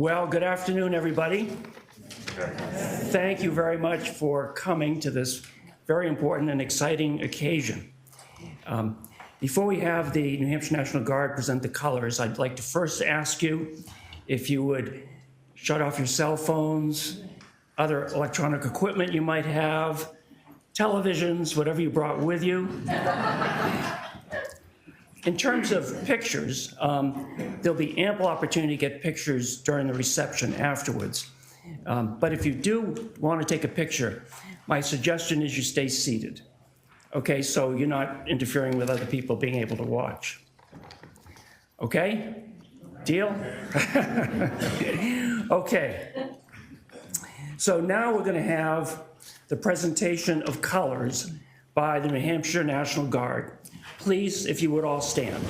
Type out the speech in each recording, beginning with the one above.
Well, good afternoon, everybody. Thank you very much for coming to this very important and exciting occasion. Before we have the New Hampshire National Guard present the colors, I'd like to first ask you if you would shut off your cell phones, other electronic equipment you might have, televisions, whatever you brought with you. In terms of pictures, there'll be ample opportunity to get pictures during the reception afterwards. But if you do want to take a picture, my suggestion is you stay seated. Okay, so you're not interfering with other people being able to watch. Okay? Deal? Okay. So now we're going to have the presentation of colors by the New Hampshire National Guard. Please, if you would all stand.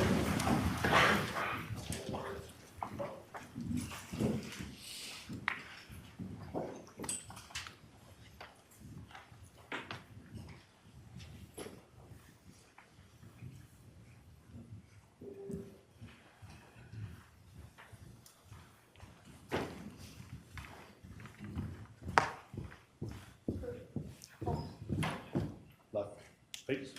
Left, please.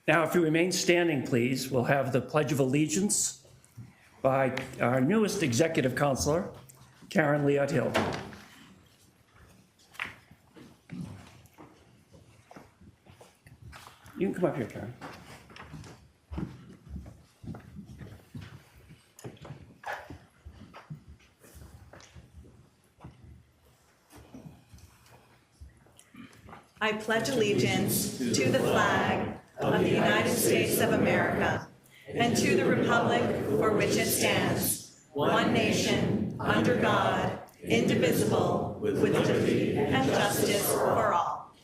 Now, if you remain standing, please, we'll have the Pledge of Allegiance by our newest executive counselor, Karen Leott Hill. You can come up here, Karen. I pledge allegiance to the flag of the United States of America and to the republic for which it stands, one nation, under God, indivisible, with liberty and justice for all.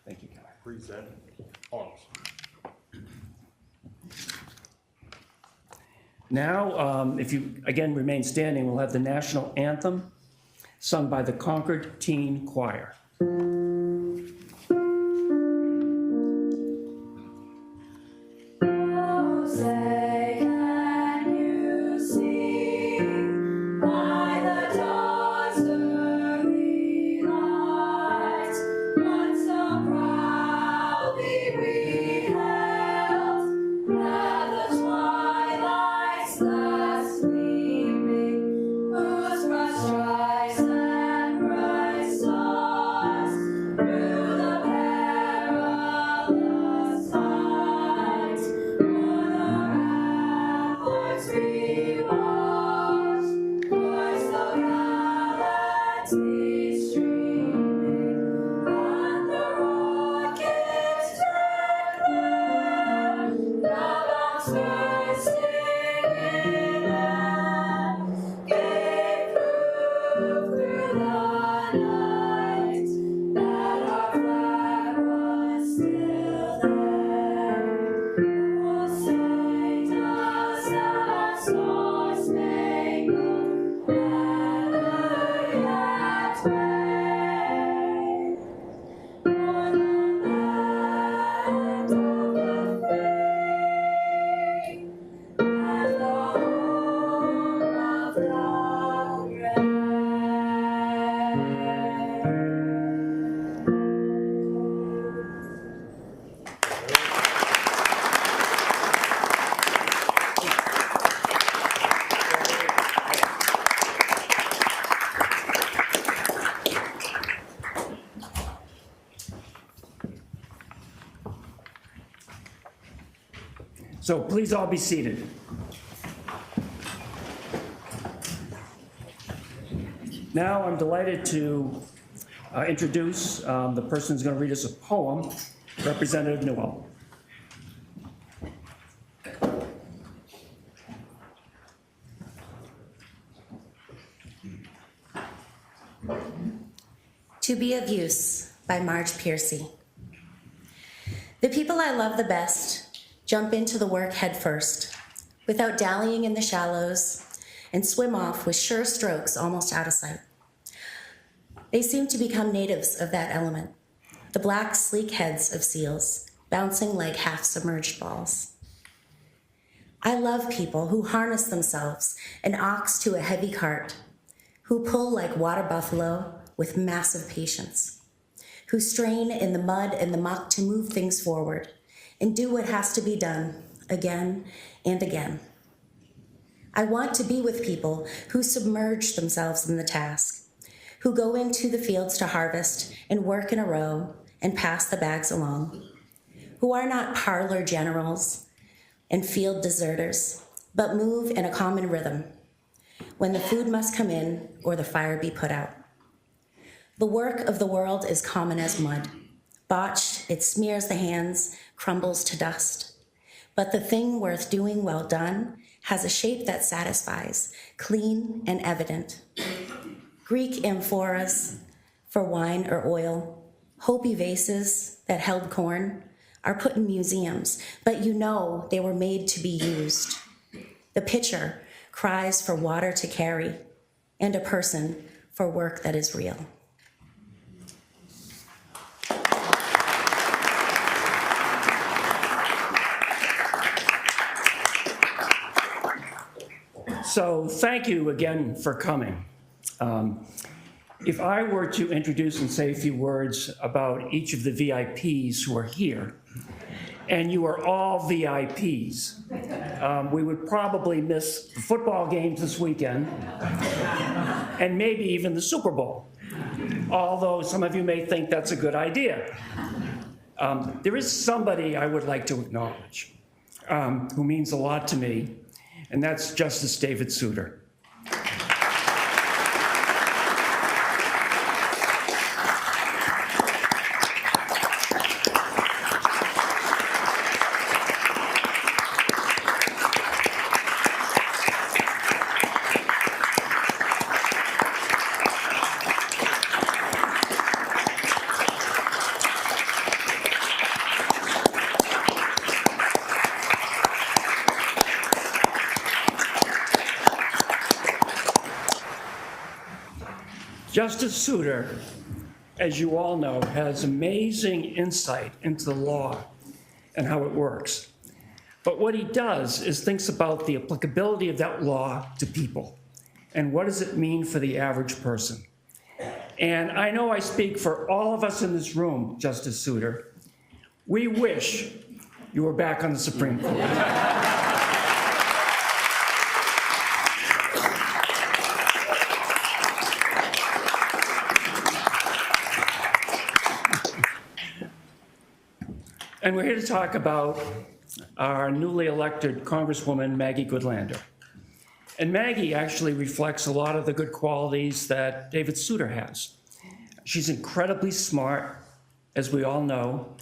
Thank you, Karen. Present arms. Now, if you, again, remain standing, we'll have the national anthem sung by the Concord Teen Choir. So please all be seated. Now I'm delighted to introduce the person who's going to read us a poem, Representative Newell. To Be of Use by Marge Piercy. The people I love the best jump into the work head first, without dallying in the shallows, and swim off with sure strokes almost out of sight. They seem to become natives of that element, the black, sleek heads of seals, bouncing like half-submerged balls. I love people who harness themselves, an ox to a heavy cart, who pull like water buffalo with massive patience, who strain in the mud and the muck to move things forward and do what has to be done again and again. I want to be with people who submerge themselves in the task, who go into the fields to harvest and work in a row and pass the bags along, who are not parlor generals and field deserters, but move in a common rhythm when the food must come in or the fire be put out. The work of the world is common as mud. Botched, it smears the hands, crumbles to dust. But the thing worth doing well done has a shape that satisfies, clean and evident. Greek amphoras for wine or oil, Hopi vases that held corn are put in museums, but you know they were made to be used. The pitcher cries for water to carry, and a person for work that is real. So thank you again for coming. If I were to introduce and say a few words about each of the VIPs who are here, and you are all VIPs, we would probably miss the football games this weekend, and maybe even the Super Bowl, although some of you may think that's a good idea. There is somebody I would like to acknowledge who means a lot to me, and that's Justice David Souter. Justice Souter, as you all know, has amazing insight into the law and how it works. But what he does is thinks about the applicability of that law to people and what does it mean for the average person. And I know I speak for all of us in this room, Justice Souter. We wish you were back on the Supreme Court. And we're here to talk about our newly elected Congresswoman, Maggie Goodlander. And Maggie actually reflects a lot of the good qualities that David Souter has. She's incredibly smart, as we all know,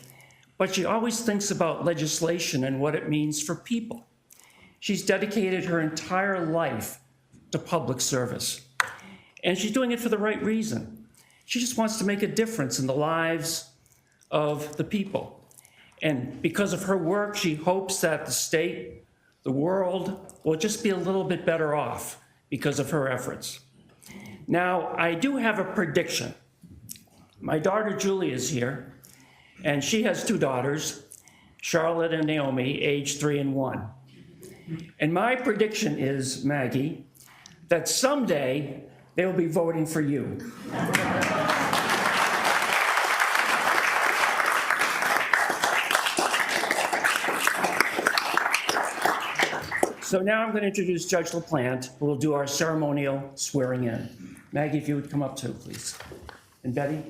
but she always thinks about legislation and what it means for people. She's dedicated her entire life to public service, and she's doing it for the right reason. She just wants to make a difference in the lives of the people. And because of her work, she hopes that the state, the world, will just be a little bit better off because of her efforts. Now, I do have a prediction. My daughter Julie is here, and she has two daughters, Charlotte and Naomi, aged 3 and 1. And my prediction is, Maggie, that someday they will be voting for you. So now I'm going to introduce Judge LaPlante, who will do our ceremonial swearing in. Maggie, if you would come up too, please. And Betty?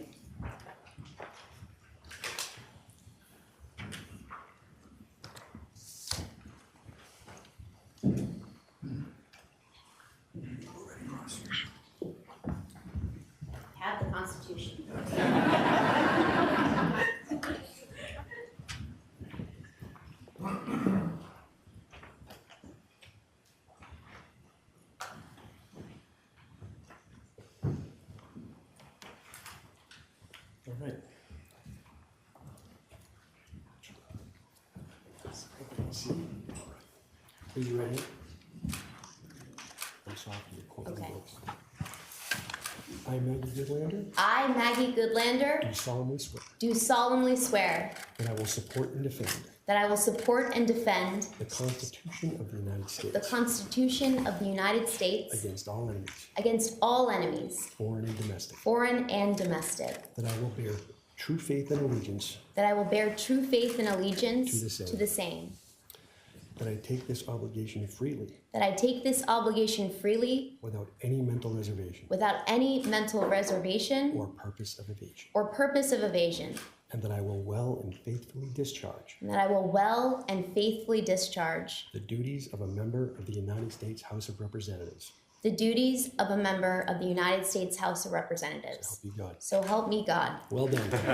Have the Constitution. All right. Are you ready? I'm sorry for the court Okay. books. I, Maggie Goodlander, I, Maggie Goodlander, do solemnly swear do solemnly swear that I will support and defend that I will support and defend the Constitution of the United States the Constitution of the United States against all enemies, foreign and domestic, that I will bear true faith and allegiance, that I will bear true faith and To allegiance the same. to the same, that I take this obligation freely that I take this obligation freely without any mental reservation without any mental reservation or purpose of evasion, or purpose of evasion, and that I will well and faithfully discharge and that I will well and faithfully discharge the duties of a member of the United States House of Representatives. the duties of a member of the United States House of So Representatives. help you God. So help me God. Well done. Thank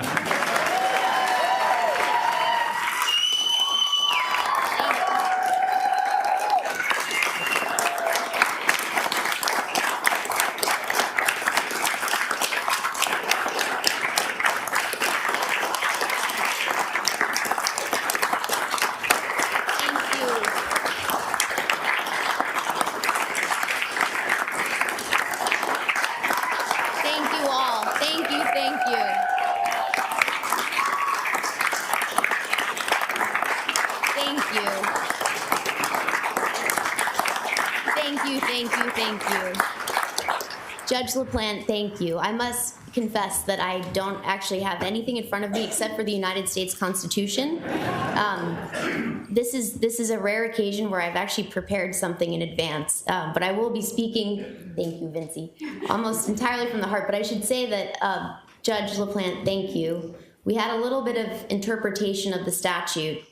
you. Thank you all. Thank you, thank you. Thank you. Thank you, thank you, thank you. Judge LaPlante, thank you. I must confess that I don't actually have anything in front of me except for the United States Constitution. This is a rare occasion where I've actually prepared something in advance, but I will be speaking, thank you, Vincy, almost entirely from the heart, but I should say that, Judge LaPlante, thank you. We had a little bit of interpretation of the statute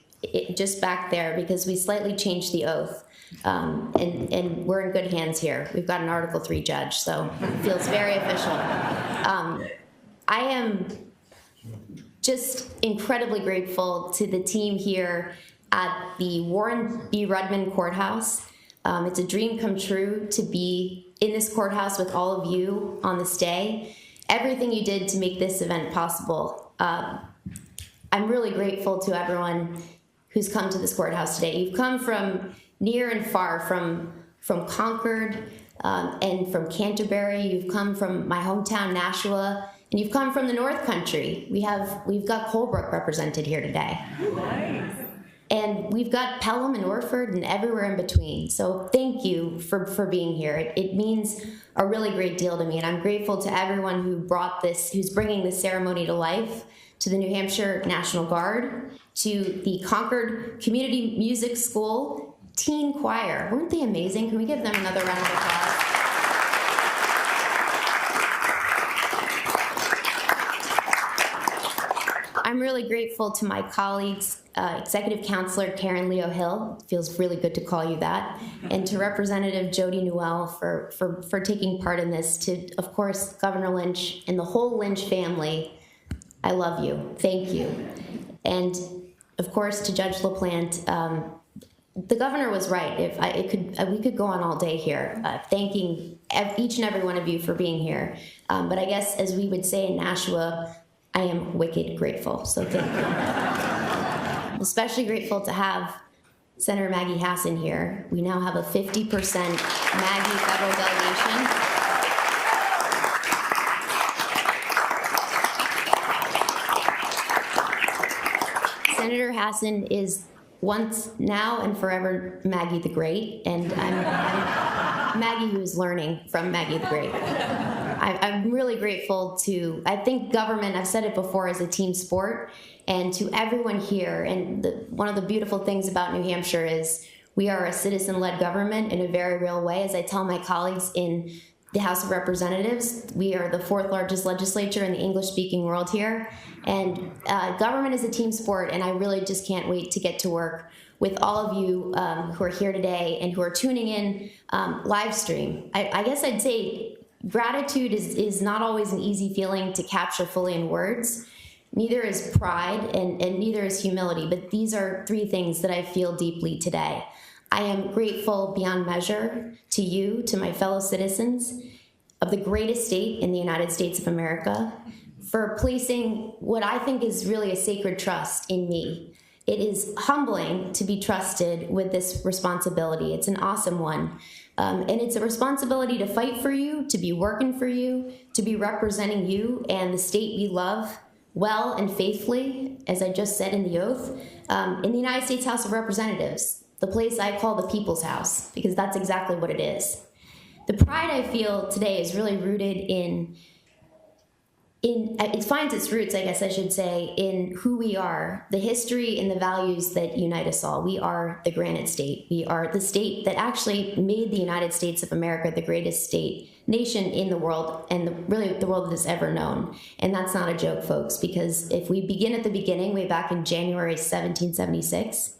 just back there because we slightly changed the oath, and we're in good hands here. We've got an Article 3 judge, so it feels very official. I am just incredibly grateful to the team here at the Warren B. Rudman Courthouse. It's a dream come true to be in this courthouse with all of you on this day. Everything you did to make this event possible. I'm really grateful to everyone who's come to this courthouse today. You've come from near and far, from Concord and from Canterbury. You've come from my hometown, Nashua, and you've come from the North Country. We've got Colebrook represented here today. Nice. And we've got Pelham and Orford and everywhere in between. So thank you for being here. It means a really great deal to me, and I'm grateful to everyone who's bringing this ceremony to life, to the New Hampshire National Guard, to the Concord Community Music School Teen Choir. Weren't they amazing? Can we give them another round of applause? I'm really grateful to my colleagues, Executive Counselor Karen Leo Hill, feels really good to call you that, and to Representative Jody Newell for taking part in this, to, of course, Governor Lynch and the whole Lynch family. I love you. Thank you. And, of course, to Judge LaPlante, the governor was right. We could go on all day here, thanking each and every one of you for being here. But I guess, as we would say in Nashua, I am wicked grateful. So thank you. I'm especially grateful to have Senator Maggie Hassan here. We now have a 50% Maggie federal delegation. Senator Hassan is once, now, and forever Maggie the Great, and I'm Maggie who is learning from Maggie the Great. I'm really grateful to, I think government, I've said it before, is a team sport, and to everyone here, and one of the beautiful things about New Hampshire is we are a citizen-led government in a very real way. As I tell my colleagues in the House of Representatives, we are the 4th largest legislature in the English-speaking world here, and government is a team sport, and I really just can't wait to get to work with all of you who are here today and who are tuning in live stream. I guess I'd say gratitude is not always an easy feeling to capture fully in words. Neither is pride and neither is humility, but these are 3 things that I feel deeply today. I am grateful beyond measure to you, to my fellow citizens of the greatest state in the United States of America, for placing what I think is really a sacred trust in me it is humbling to be trusted with this responsibility. It's an awesome one. And it's a responsibility to fight for you, to be working for you, to be representing you and the state we love well and faithfully, as I just said in the oath, in the United States House of Representatives, the place I call the People's House, because that's exactly what it is. The pride I feel today is really rooted it finds its roots, I guess I should say, in who we are, the history and the values that unite us all. We are the Granite State. We are the state that actually made the United States of America the greatest nation in the world, and really the world that has ever known. And that's not a joke, folks, because if we begin at the beginning, way back in January 1776,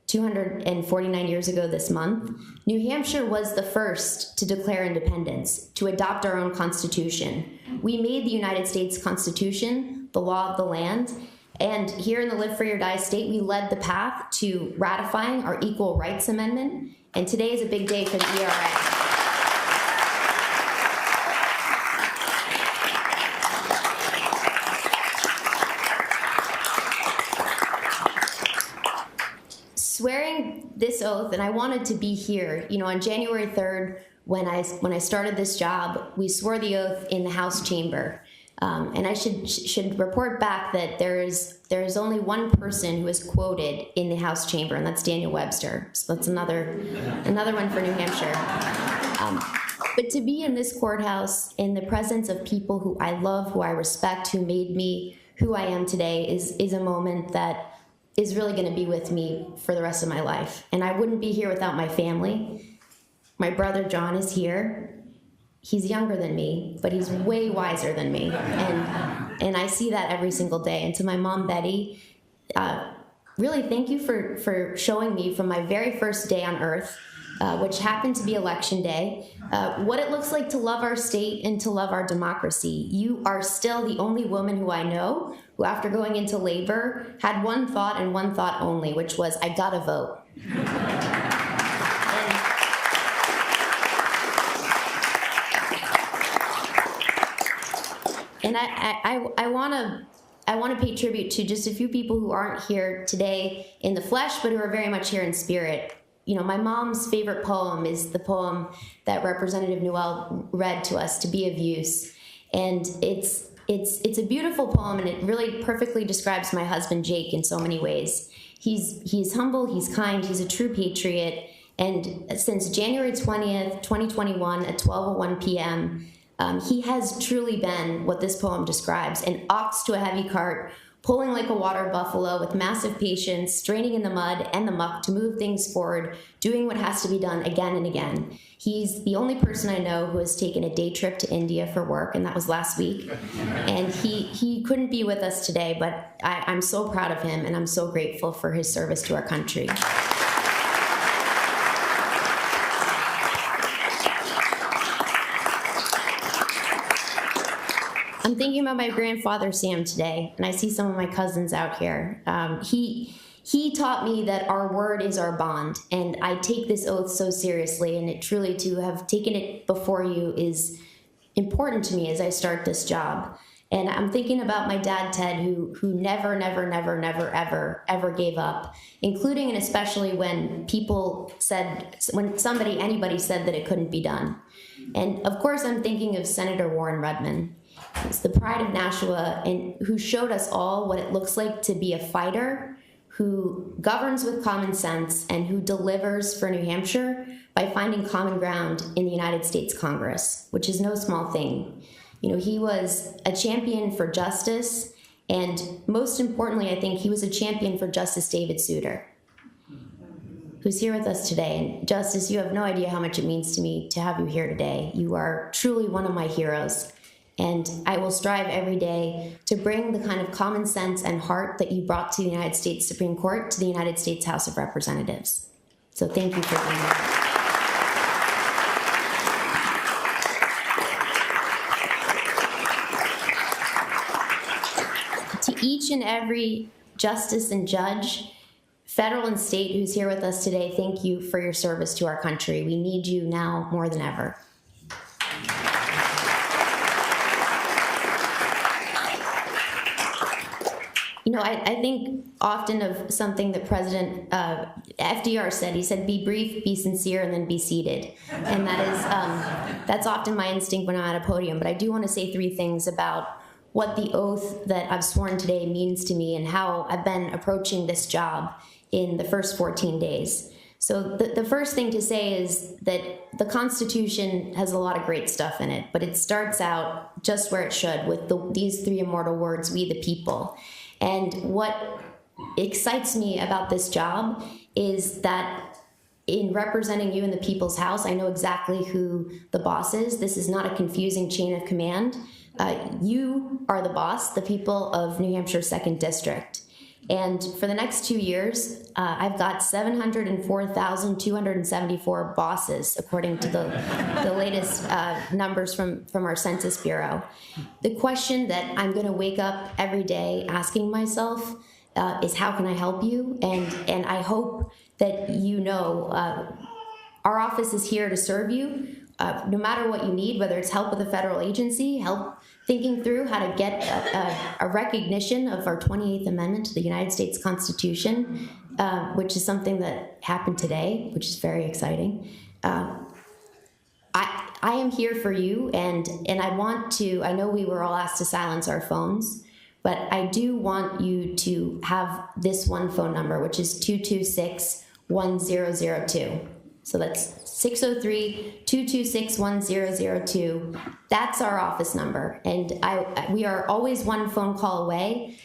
249 years ago this month, New Hampshire was the first to declare independence, to adopt our own constitution. We made the United States Constitution, the law of the land, and here in the Live Free or Die state, we led the path to ratifying our Equal Rights Amendment, and today is a big day for the ERA. Swearing this oath, and I wanted to be here, on January 3rd, when I started this job, we swore the oath in the House chamber. And I should report back that there is only one person who is quoted in the House chamber, and that's Daniel Webster. So that's another one for New Hampshire. But to be in this courthouse in the presence of people who I love, who I respect, who made me who I am today is a moment that is really going to be with me for the rest of my life. And I wouldn't be here without my family. My brother John is here. He's younger than me, but he's way wiser than me. And I see that every single day. And to my mom, Betty, really thank you for showing me from my very first day on earth, which happened to be Election Day, what it looks like to love our state and to love our democracy. You are still the only woman who I know who, after going into labor, had one thought and one thought only, which was, I gotta vote. And I want to pay tribute to just a few people who aren't here today in the flesh, but who are very much here in spirit. My mom's favorite poem is the poem that Representative Newell read to us, To Be of Use. And it's a beautiful poem, and it really perfectly describes my husband, Jake, in so many ways. He's humble, he's kind, he's a true patriot. And since January 20th, 2021 at 12:01 p.m., he has truly been what this poem describes, an ox to a heavy cart, pulling like a water buffalo with massive patience, straining in the mud and the muck to move things forward, doing what has to be done again and again. He's the only person I know who has taken a day trip to India for work, and that was last week. And he couldn't be with us today, but I'm so proud of him, and I'm so grateful for his service to our country. I'm thinking about my grandfather, Sam, today, and I see some of my cousins out here. He taught me that our word is our bond, and I take this oath so seriously, and it truly, to have taken it before you is important to me as I start this job. And I'm thinking about my dad, Ted, who never, ever gave up, including and especially when anybody said that it couldn't be done. And of course, I'm thinking of Senator Warren Rudman. He's the pride of Nashua, and who showed us all what it looks like to be a fighter, who governs with common sense, and who delivers for New Hampshire by finding common ground in the United States Congress, which is no small thing. He was a champion for justice, and most importantly, I think he was a champion for Justice David Souter, who's here with us today. And Justice, you have no idea how much it means to me to have you here today. You are truly one of my heroes. And I will strive every day to bring the kind of common sense and heart that you brought to the United States Supreme Court to the United States House of Representatives. So thank you for being here. To each and every justice and judge, federal and state, who's here with us today, thank you for your service to our country. We need you now more than ever. I think often of something that President FDR said. He said, be brief, be sincere, and then be seated. And that's often my instinct when I'm at a podium. But I do want to say 3 things about what the oath that I've sworn today means to me and how I've been approaching this job in the first 14 days. So the first thing to say is that the Constitution has a lot of great stuff in it, but it starts out just where it should with these 3 immortal words, we the people. And what excites me about this job is that in representing you in the people's house, I know exactly who the boss is. This is not a confusing chain of command. You are the boss, the people of New Hampshire 2nd District. And for the next 2 years, I've got 704,274 bosses, according to the latest numbers from our Census Bureau. The question that I'm going to wake up every day asking myself is, how can I help you? And I hope that our office is here to serve you, no matter what you need, whether it's help with a federal agency, help thinking through how to get a recognition of our 28th Amendment to the United States Constitution, which is something that happened today, which is very exciting. I am here for you, and I know we were all asked to silence our phones, but I do want you to have this one phone number, which is 226-1002. So that's 603-226-1002. That's our office number. And we are always one phone call away.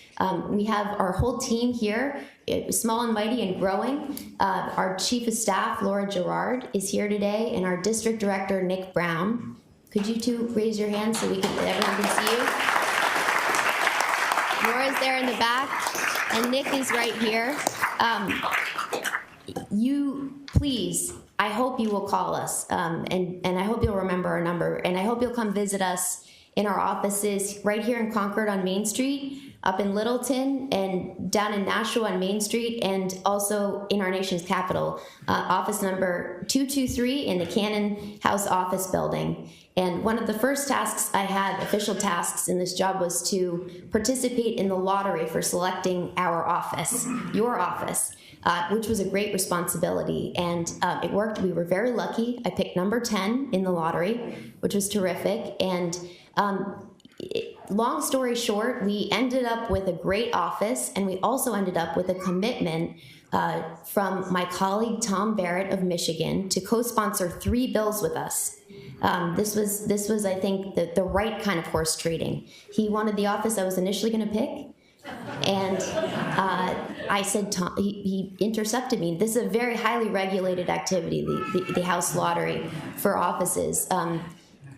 We have our whole team here, small and mighty and growing. Our Chief of Staff, Laura Gerard, is here today, and our District Director, Nick Brown. Could you 2 raise your hands so everyone can see you? Laura's there in the back, and Nick is right here. Please, I hope you will call us, and I hope you'll remember our number, and I hope you'll come visit us in our offices right here in Concord on Main Street, up in Littleton, and down in Nashua on Main Street, and also in our nation's capital, office number 223 in the Cannon House office building. And one of the first tasks I had, official tasks in this job, was to participate in the lottery for selecting our office, your office. Which was a great responsibility, and it worked. We were very lucky. I picked number 10 in the lottery, which was terrific. And long story short, we ended up with a great office, and we also ended up with a commitment from my colleague Tom Barrett of Michigan to co-sponsor 3 bills with us. This was, I think, the right kind of horse trading. He wanted the office I was initially going to pick. And I said, Tom, he intercepted me. This is a very highly regulated activity, the House lottery for offices.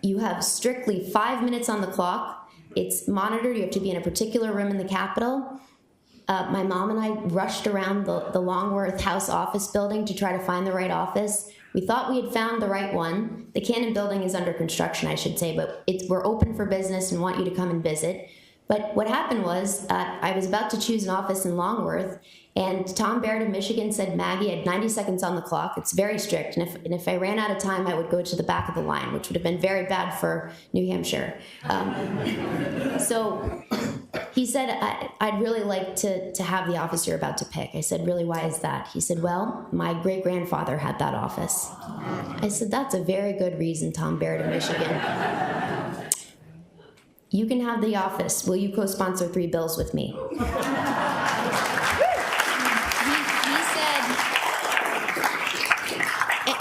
You have strictly 5 minutes on the clock. It's monitored. You have to be in a particular room in the Capitol. My mom and I rushed around the Longworth House office building to try to find the right office. We thought we had found the right one. The Cannon building is under construction, I should say, but we're open for business and want you to come and visit. But what happened was I was about to choose an office in Longworth, and Tom Barrett of Michigan said, Maggie, I had 90 seconds on the clock. It's very strict. And if I ran out of time, I would go to the back of the line, which would have been very bad for New Hampshire. So he said, I'd really like to have the office you're about to pick. I said, really, why is that? He said, well, my great-grandfather had that office. I said, that's a very good reason, Tom Barrett of Michigan. You can have the office. Will you co-sponsor 3 bills with me? He said,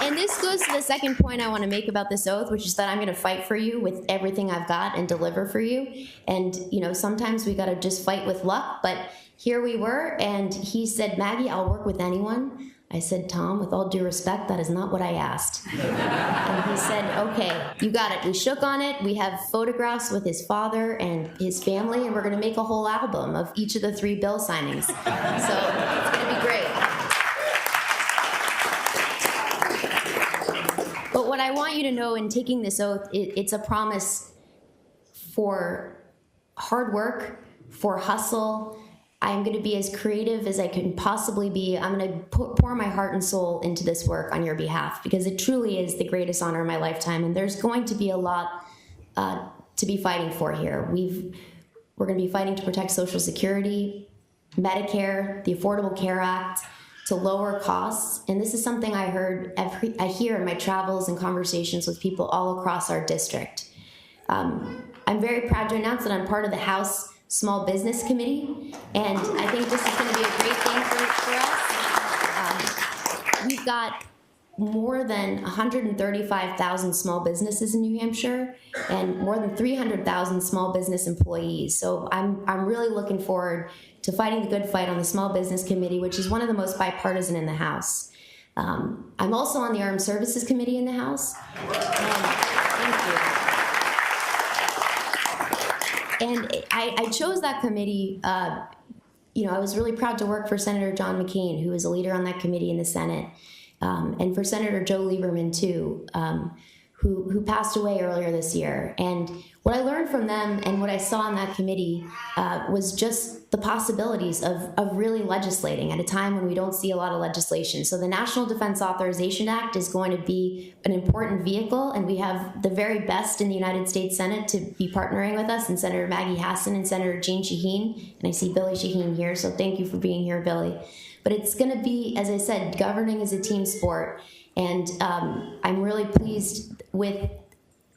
and this goes to the second point I want to make about this oath, which is that I'm going to fight for you with everything I've got and deliver for you. And, sometimes we got to just fight with luck, but here we were. And he said, Maggie, I'll work with anyone. I said, Tom, with all due respect, that is not what I asked. And he said, okay, you got it. We shook on it. We have photographs with his father and his family, and we're going to make a whole album of each of the 3 bill signings. So it's going to be great. But what I want you to know in taking this oath, it's a promise for hard work, for hustle. I'm going to be as creative as I can possibly be. I'm going to pour my heart and soul into this work on your behalf, because it truly is the greatest honor of my lifetime, and there's going to be a lot to be fighting for here. We're going to be fighting to protect Social Security, Medicare, the Affordable Care Act, to lower costs. And this is something I hear in my travels and conversations with people all across our district. I'm very proud to announce that I'm part of the House Small Business Committee, and I think this is going to be a great thing for us. We've got more than 135,000 small businesses in New Hampshire and more than 300,000 small business employees. So I'm really looking forward to fighting the good fight on the Small Business Committee, which is one of the most bipartisan in the House. I'm also on the Armed Services Committee in the House. Thank you. And I chose that committee. I was really proud to work for Senator John McCain, who is a leader on that committee in the Senate, and for Senator Joe Lieberman, too, who passed away earlier this year. And what I learned from them and what I saw in that committee was just the possibilities of really legislating at a time when we don't see a lot of legislation. So the National Defense Authorization Act is going to be an important vehicle, and we have the very best in the United States Senate to be partnering with us, and Senator Maggie Hassan and Senator Jean Shaheen, and I see Billy Shaheen here, so thank you for being here, Billy. But it's going to be, as I said, governing is a team sport, and I'm really pleased with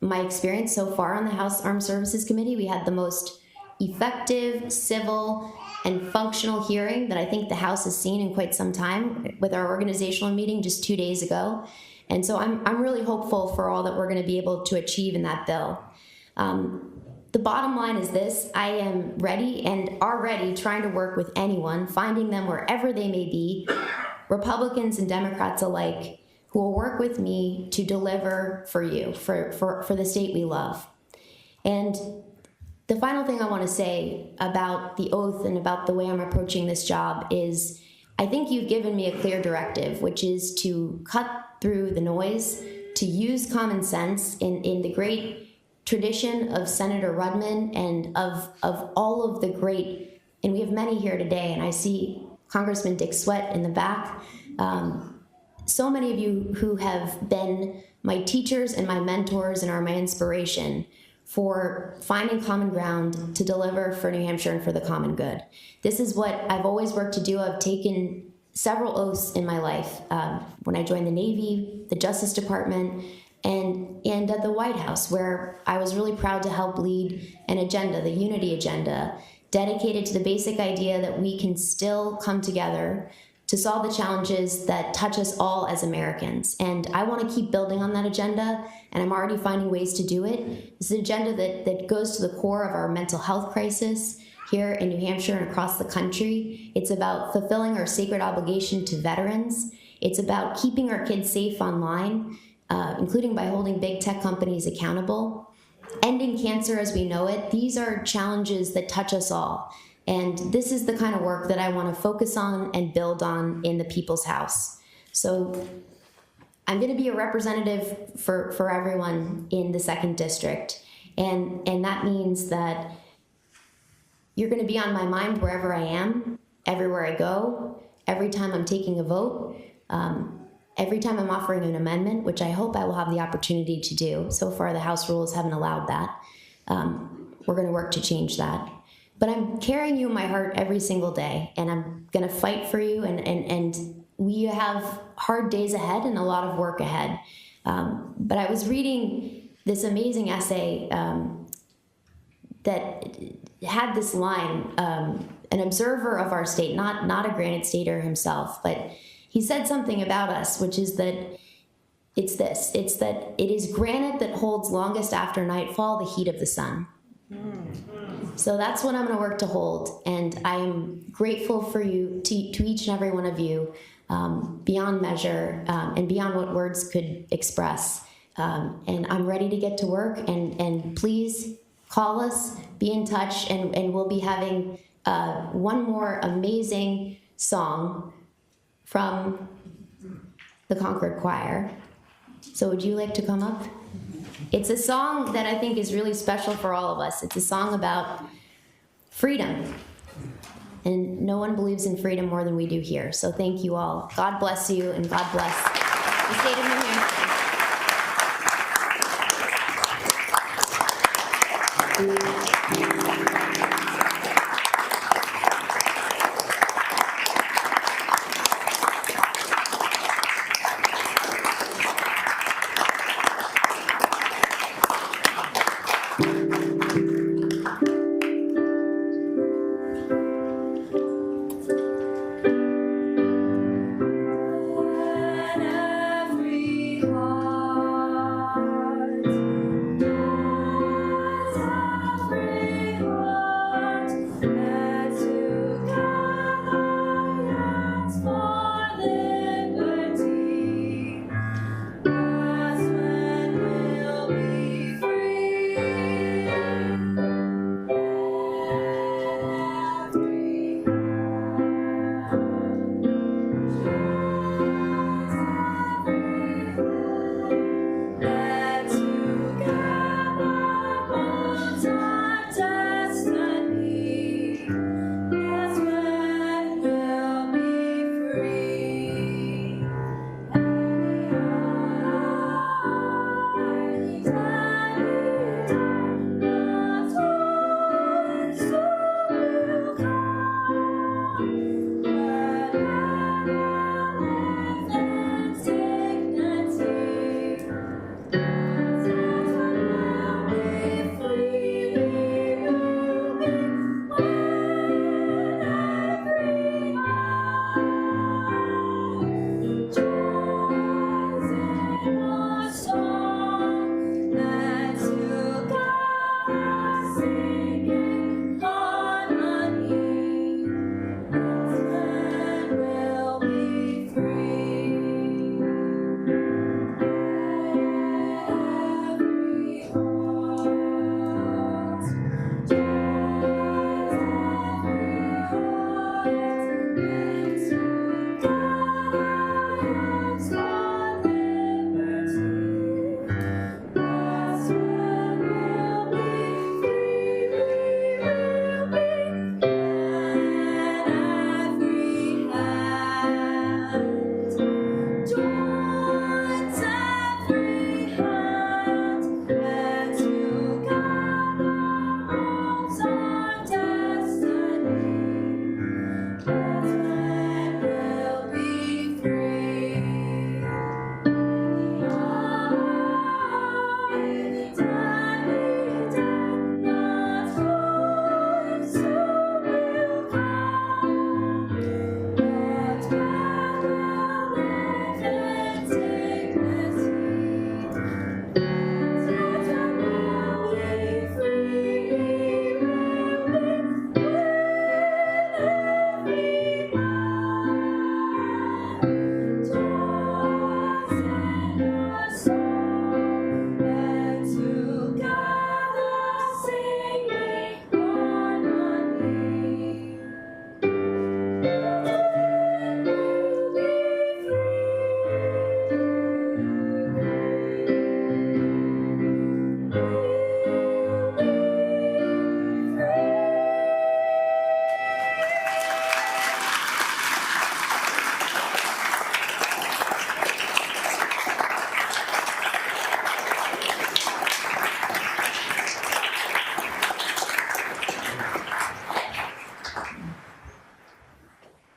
my experience so far on the House Armed Services Committee. We had the most effective, civil, and functional hearing that I think the House has seen in quite some time with our organizational meeting just 2 days ago. And so I'm really hopeful for all that we're going to be able to achieve in that bill. The bottom line is this: I am ready and already trying to work with anyone, finding them wherever they may be, Republicans and Democrats alike, who will work with me to deliver for you, for the state we love. And the final thing I want to say about the oath and about the way I'm approaching this job is I think you've given me a clear directive, which is to cut through the noise, to use common sense in the great tradition of Senator Rudman and of all of the great, and we have many here today, and I see Congressman Dick Sweat in the back, so many of you who have been my teachers and my mentors and are my inspiration for finding common ground to deliver for New Hampshire and for the common good. This is what I've always worked to do. I've taken several oaths in my life. When I joined the Navy, the Justice Department, and at the White House, where I was really proud to help lead an agenda, the unity agenda, dedicated to the basic idea that we can still come together to solve the challenges that touch us all as Americans. And I want to keep building on that agenda, and I'm already finding ways to do it. It's an agenda that goes to the core of our mental health crisis here in New Hampshire and across the country. It's about fulfilling our sacred obligation to veterans. It's about keeping our kids safe online, including by holding big tech companies accountable. Ending cancer as we know it. These are challenges that touch us all. And this is the kind of work that I want to focus on and build on in the People's House. So I'm going to be a representative for everyone in the 2nd District. And that means that you're going to be on my mind wherever I am, everywhere I go, every time I'm taking a vote, every time I'm offering an amendment, which I hope I will have the opportunity to do. So far, the House rules haven't allowed that. We're going to work to change that. But I'm carrying you in my heart every single day, and I'm going to fight for you, and we have hard days ahead and a lot of work ahead. But I was reading this amazing essay that had this line, an observer of our state, not a Granite Stater himself, but he said something about us, which is that it's that it is granite that holds longest after nightfall the heat of the sun. So that's what I'm going to work to hold, and I am grateful for you, to each and every one of you, beyond measure and beyond what words could express. And I'm ready to get to work, and please call us, be in touch, and we'll be having one more amazing song from the Concord Choir. So would you like to come up? It's a song that I think is really special for all of us. It's a song about freedom. And no one believes in freedom more than we do here. So thank you all. God bless you, and God bless the state of New Hampshire.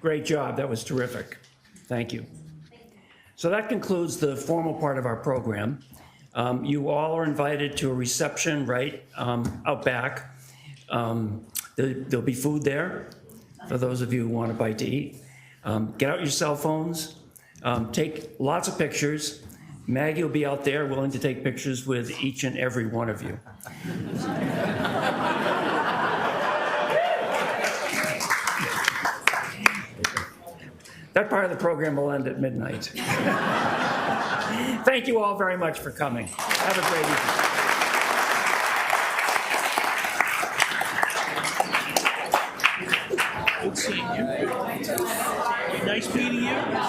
Great job. That was terrific. Thank you. So that concludes the formal part of our program. You all are invited to a reception right out back. There'll be food there for those of you who want a bite to eat. Get out your cell phones. Take lots of pictures. Maggie will be out there willing to take pictures with each and every one of you. That part of the program will end at midnight. Thank you all very much for coming. Have a great evening. Good seeing you. Nice meeting you.